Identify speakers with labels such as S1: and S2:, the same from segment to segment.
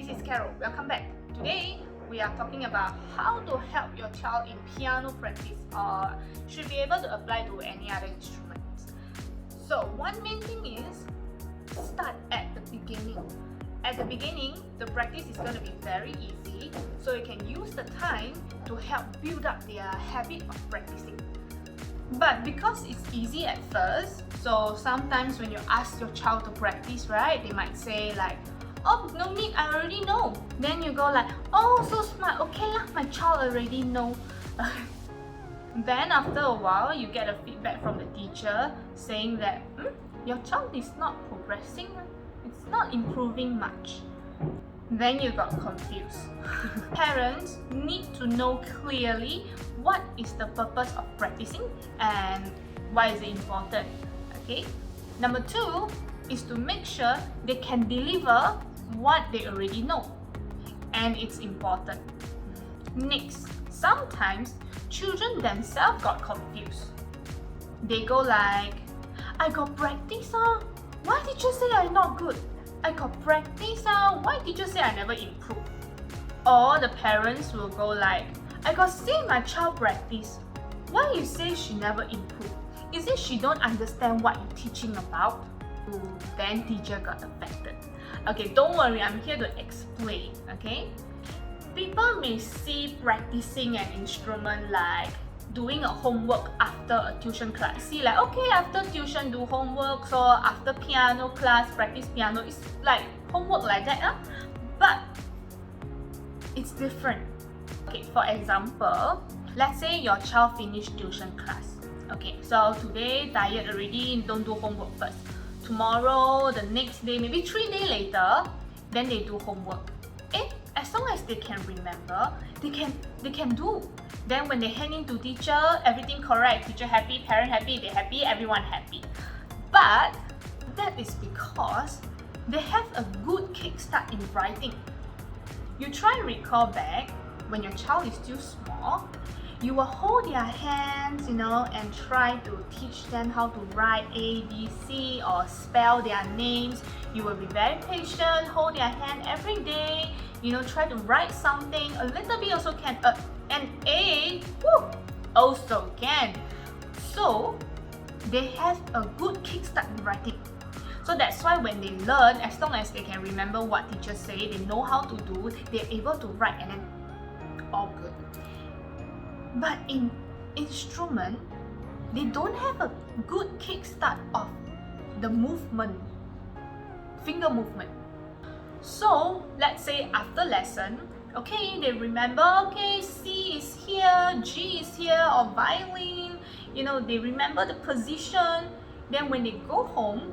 S1: this is Carol. Welcome back. Today we are talking about how to help your child in piano practice or should be able to apply to any other instruments. So one main thing is start at the beginning. At the beginning, the practice is going to be very easy, so you can use the time to help build up their habit of practicing. But because it's easy at first, so sometimes when you ask your child to practice, right, they might say like, oh, no need, I already know. Then you go like, oh, so smart, okay lah, my child already know. Then after a while, you get a feedback from the teacher saying that your child is not progressing, it's not improving much. Then you got confused. Parents need to know clearly what is the purpose of practicing and why is it important. Okay. Number 2 is to make sure they can deliver what they already know, and it's important. Next, sometimes children themselves got confused. They go like, I got practice, why did you say I'm not good? I got practice, why did you say I never improve? Or the parents will go like, I got see my child practice, why you say she never improve? Is it she don't understand what you're teaching about? Then teacher got affected. Okay, don't worry, I'm here to explain, okay? People may see practicing an instrument like doing a homework after a tuition class. See like, okay, after tuition do homework, so after piano class practice piano, it's like homework like that. But it's different. Okay, for example, let's say your child finished tuition class. Okay, so today tired already, don't do homework first. Tomorrow, the next day, maybe 3 days later, then they do homework. As long as they can remember, they can do. Then when they hand in to teacher, everything correct, teacher happy, parent happy, they happy, everyone happy. But that is because they have a good kickstart in writing. You try and recall back when your child is still small, you will hold their hands, and try to teach them how to write A, B, C or spell their names. You will be very patient, hold their hand every day, try to write something. A little bit also can. An A, also can. So they have a good kickstart in writing. So that's why when they learn, as long as they can remember what teachers say, they know how to do, they're able to write and then all good. But in instrument, they don't have a good kickstart of the movement, finger movement. So let's say after lesson, okay, they remember, okay, C is here, G is here, or violin, they remember the position. Then when they go home,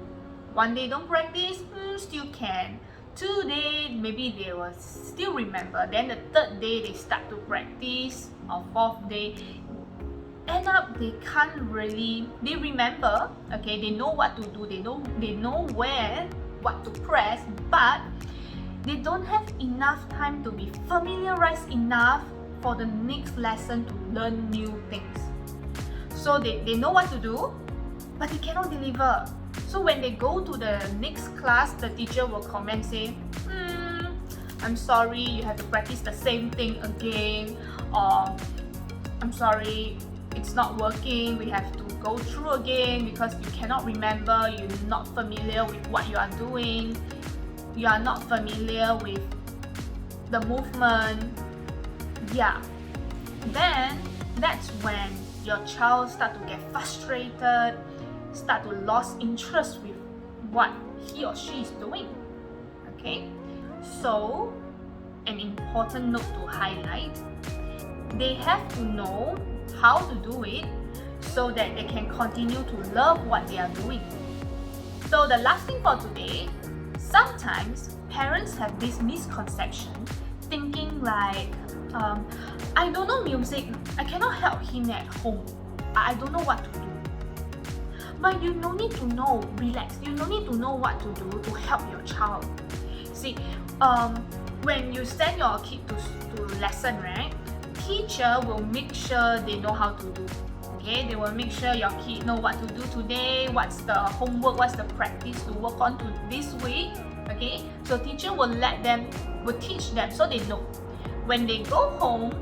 S1: 1 day don't practice, still can. 2 days, maybe they will still remember. Then the 3rd day, they start to practice, or 4th day. End up, they can't really, they remember, okay, they know what to do, they know where, what to press, but they don't have enough time to be familiarized enough for the next lesson to learn new things. So they know what to do, but they cannot deliver. So when they go to the next class, the teacher will comment say, I'm sorry, you have to practice the same thing again, or I'm sorry, it's not working, we have to go through again because you cannot remember, you're not familiar with what you are doing, you are not familiar with the movement. Yeah. Then that's when your child start to get frustrated, start to lose interest with what he or she is doing. Okay, so an important note to highlight, they have to know how to do it so that they can continue to love what they are doing. So the last thing for today, sometimes parents have this misconception thinking like, I don't know music, I cannot help him at home, I don't know what to do. But you no need to know, relax, you no need to know what to do to help your child. See, when you send your kid to lesson, right, teacher will make sure they know how to do. Okay, they will make sure your kid know what to do today, what's the homework, what's the practice to work on to this week. Okay, so teacher will teach them so they know. When they go home,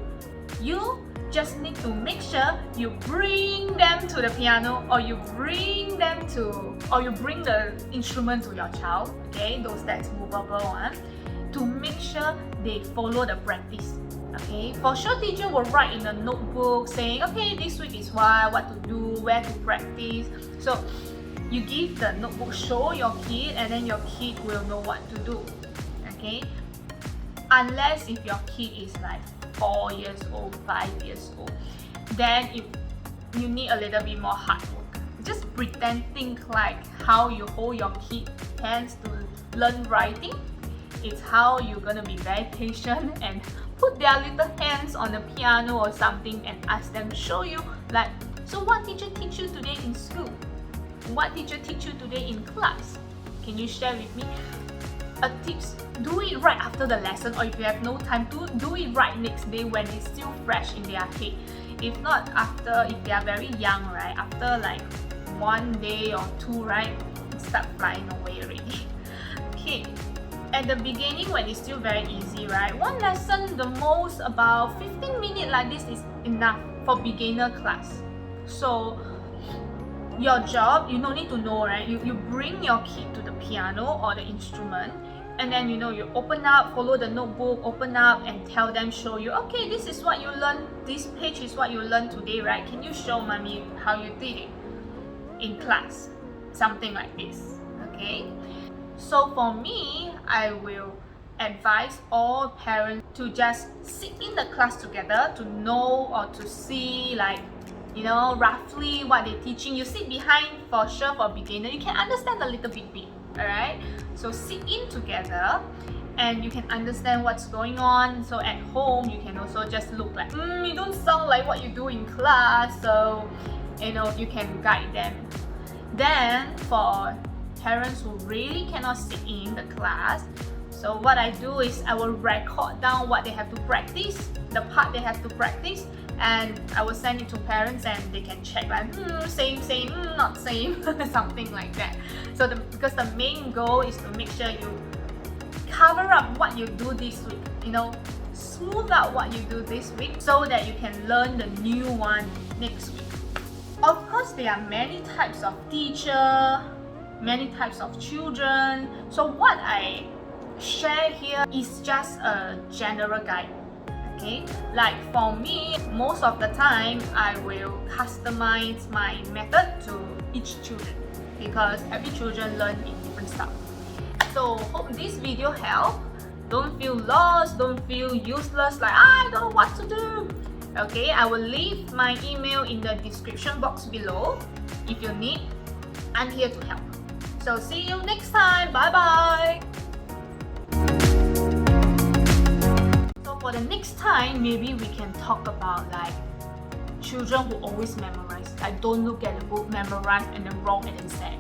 S1: you just need to make sure you bring them to the piano, or you bring the instrument to your child, okay, those that's movable one, to make sure they follow the practice. Okay, for sure teacher will write in a notebook saying, okay, this week is what to do, where to practice. So you give the notebook, show your kid, and then your kid will know what to do. Okay, unless if your kid is like 4 years old, 5 years old, then you need a little bit more hard work. Just pretend, think like how you hold your kid hands to learn writing. It's how you're gonna be very patient and put their little hands on the piano or something and ask them to show you, like, so what teacher teach you today in school? What teacher teach you today in class? Can you share with me a tips? Do it right after the lesson, or if you have no time to do it right next day when it's still fresh in their head. If not, if they are very young, right, after like 1 day or 2, right, start flying away already. Okay, at the beginning when it's still very easy, right, one lesson the most about 15 minutes like this is enough for beginner class. So your job, you don't need to know, right, you bring your kid to the piano or the instrument, and then you open up, follow the notebook, open up and tell them, show you, okay, this is what you learned, this page is what you learned today, right? Can you show mommy how you did it in class? Something like this. Okay, so for me, I will advise all parents to just sit in the class together to know or to see, like, roughly what they're teaching. You sit behind for sure. For beginner, you can understand a little bit. Alright, so sit in together and you can understand what's going on. So at home you can also just look like, you don't sound like what you do in class, so you can guide them. Then for parents who really cannot sit in the class, so what I do is I will record down what they have to practice, the part they have to practice, and I will send it to parents and they can check, like, same, not same, something like that. So because the main goal is to make sure you cover up what you do this week, smooth out what you do this week so that you can learn the new one next week. Of course, there are many types of teacher, many types of children. So what I share here is just a general guide. Okay, like for me, most of the time I will customize my method to each children because every children learn in different stuff. So hope this video helped. Don't feel lost, don't feel useless, like I don't know what to do. Okay, I will leave my email in the description box below. If you need, I'm here to help. So see you next time. Bye bye. For the next time, maybe we can talk about like children who always memorize. Like, don't look at the book, memorize and then wrong and then say.